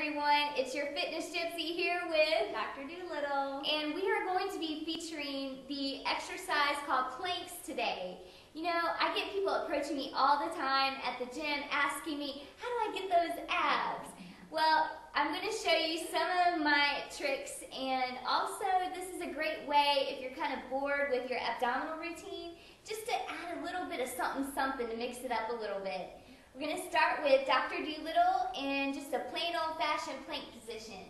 everyone, it's your fitness gypsy here with Dr. Doolittle, and we are going to be featuring the exercise called planks today. You know, I get people approaching me all the time at the gym asking me, how do I get those abs? Well, I'm going to show you some of my tricks, and also this is a great way if you're kind of bored with your abdominal routine, just to add a little bit of something to mix it up a little bit. We're going to start with Dr. Doolittle in just a plain old-fashioned plank position.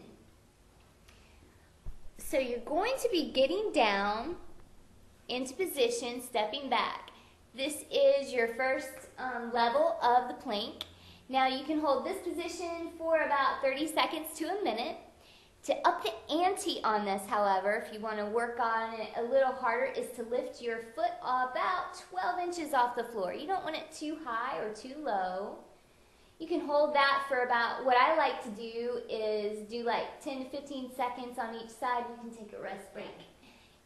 So you're going to be getting down into position, stepping back. This is your first level of the plank. Now you can hold this position for about 30 seconds to a minute. To up the ante on this, however, if you want to work on it a little harder, is to lift your foot about 12 inches off the floor. You don't want it too high or too low. You can hold that for about, what I like to do is do like 10 to 15 seconds on each side. You can take a rest break.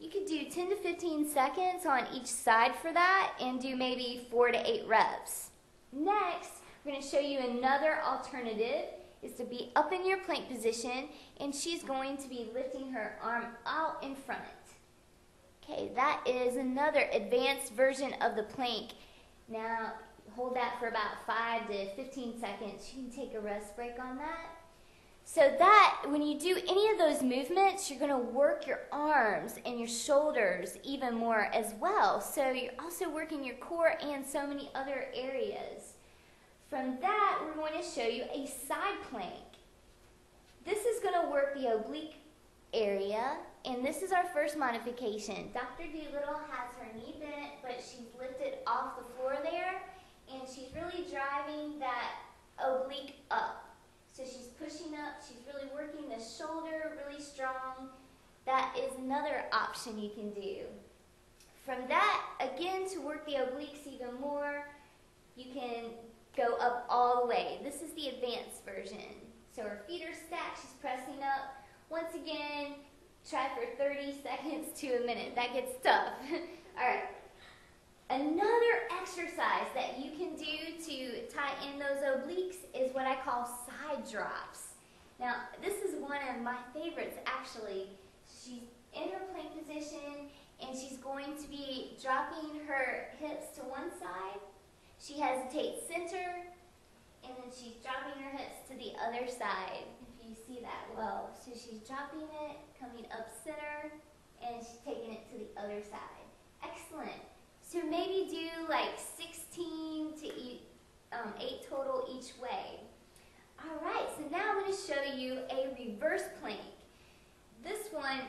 You could do 10 to 15 seconds on each side for that and do maybe 4 to 8 reps. Next, we're going to show you another alternative, is to be up in your plank position, and she's going to be lifting her arm out in front. Okay, that is another advanced version of the plank. Now, hold that for about 5 to 15 seconds. You can take a rest break on that. So that, when you do any of those movements, you're going to work your arms and your shoulders even more as well. So you're also working your core and so many other areas. From that, we're going to show you a side plank. This is going to work the oblique area, and this is our first modification. Dr. Doolittle has her knee bent, but she's lifted off the floor there, and she's really driving that oblique up. So she's pushing up, she's really working the shoulder really strong. That is another option you can do. From that, again, to work the obliques even more, you can go up all the way. This is the advanced version. So her feet are stacked, she's pressing up. Once again, try for 30 seconds to a minute. That gets tough. All right. Another exercise that you can do to tie in those obliques is what I call side drops. Now, this is one of my favorites, actually. She's in her plank position, and she's going to be dropping her hips to one side. She hesitates center, and then she's dropping her hips to the other side, if you see that well. So she's dropping it, coming up center, and she's taking it to the other side. Excellent. So maybe do like 16 to 8 total each way. All right, so now I'm going to show you a reverse plank. This one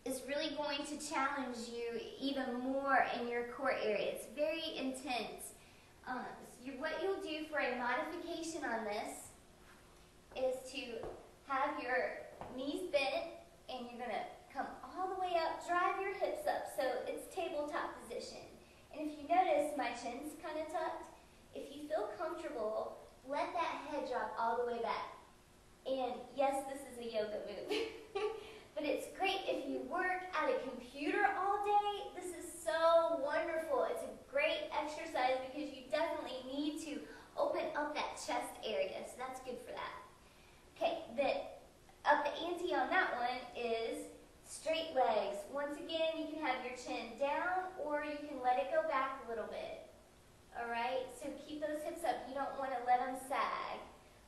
is really going to challenge you even more in your core area. It's very intense. What you'll do for a modification on this is to have your knees bent, and you're going to come all the way up, drive your hips up so it's tabletop position. And if you notice, my chin's kind of tucked. If you feel comfortable, let that head drop all the way back. And yes, this is a yoga move. But it's great if you work at a computer all day. This is so wonderful. It's a great exercise because you definitely need to open up that chest area. So that's good for that. Okay, up the ante on that one is straight legs. Once again, you can have your chin down, or you can let it go back a little bit. All right, so keep those hips up. You don't want to let them sag.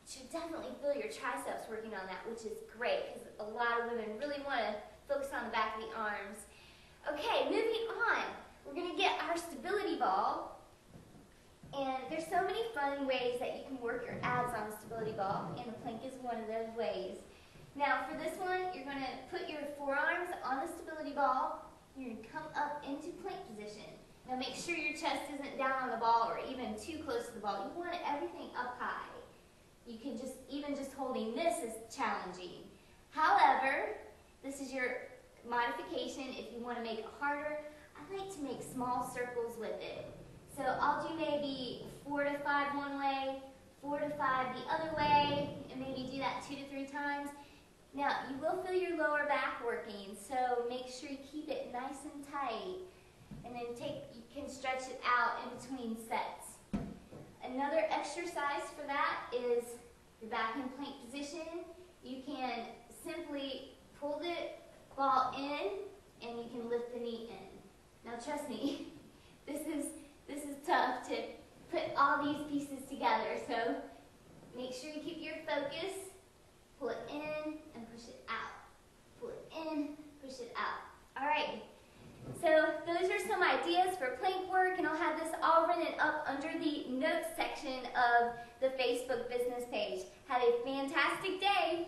You should definitely feel your triceps working on that, which is great because a lot of women really want to focus on the back of the arms. Okay, moving on. We're going to get our stability ball. And there's so many fun ways that you can work your abs on a stability ball, and the plank is one of those ways. Now for this one, you're going to put your forearms on the stability ball. You're going to come up into plank position. Now make sure your chest isn't down on the ball or even too close to the ball. You want everything up high. You can even just holding this is challenging. However, this is your modification. If you want to make it harder, I like to make small circles with it. So I'll do maybe 4 to 5 one way, 4 to 5 the other way, and maybe do that 2 to 3 times. Now, you will feel your lower back working, so make sure you keep it nice and tight. And then you can stretch it out in between sets. Another exercise for that is you're back in plank position. simply pull the ball in and you can lift the knee in. Now trust me, this is tough to put all these pieces together, so make sure you keep your focus. Pull it in and push it out. Pull it in, push it out. All right, so those are some ideas for plank work, and I'll have this all written up under the notes section of the Facebook business page. Have a fantastic day.